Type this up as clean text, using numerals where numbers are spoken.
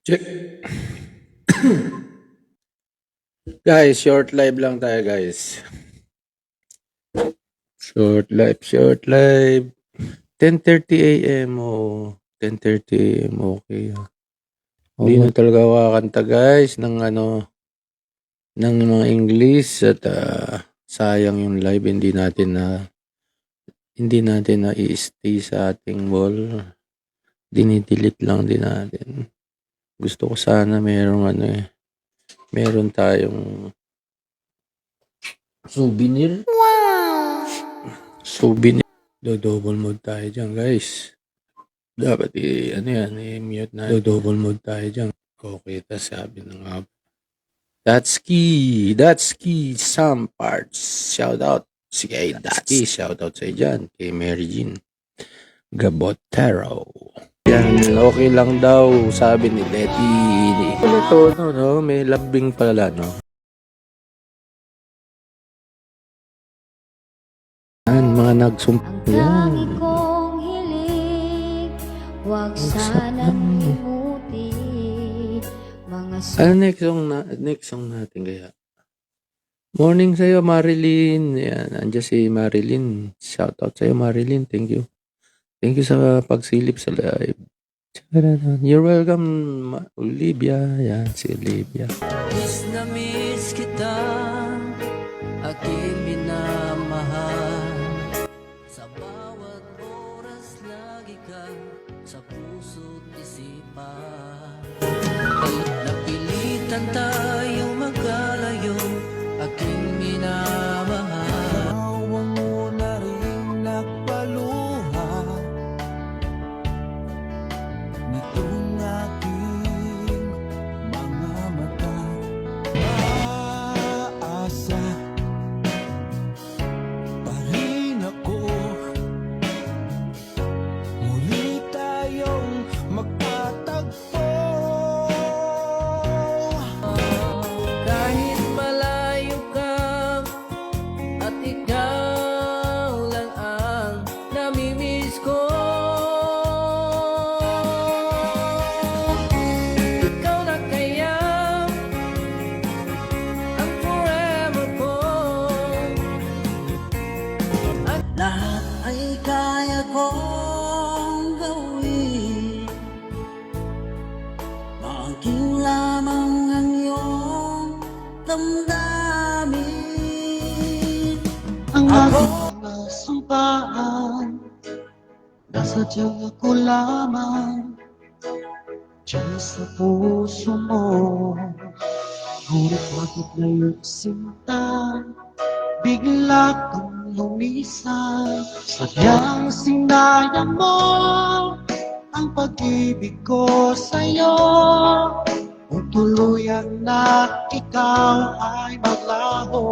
Check. Guys, short live lang tayo guys. Short live. 10:30 AM o 10:30 AM okay. Hindi na talaga kakanta guys ng ng mga English at sayang yung live hindi natin na i-stay sa ating wall. Dinidelete lang din natin. Gusto ko sana meron tayong souvenir. Wow! Souvenir. Do-double mode tayo dyan, guys. Dapat i-mute na. Do-double mode tayo dyan. Okay, tas sabi na nga. That's key. Some parts. Shout out. Sige, that's key. Shout out sa dyan. Kay Mary Jean Gabotero. Yan, okay lang daw, sabi ni Letty. Ito, may labing pala, no? Yan, mga nagsumpa. Ang tangi kong hiling, huwag sanang limuti. Next song natin kaya? Morning sa'yo, Marilyn. Yan, andyan si Marilyn. Shout out sa'yo, Marilyn. Thank you. Thank you sa pagsilip sa live. You're welcome, Olivia. Yan, si Olivia. Miss na miss kita, aking minamahal. Sa bawat oras lagi ka sa puso't isipan. Napilitan tayong magkalayo, aking minamahal. Awa mo na rin nagpaluha nitong aking mga mata. Aasa pa rin ako, muli tayong magkatagpo. Kahit malayo ka at ikaw lang ang namimiss ko. Ikaw na kaya ang forever ko. At lahat ay kaya kong gawin, maging lamang ang iyong damdamin. Ang aking mga sumpaan, nasa tiyan ko lamang, diyan sa puso mo. Ngunit bakit ngayon sinta, bigla kang lumisan. Sadyang sinayang mo ang pag-ibig ko sa'yo, kung tuluyan na ikaw ay maglaho.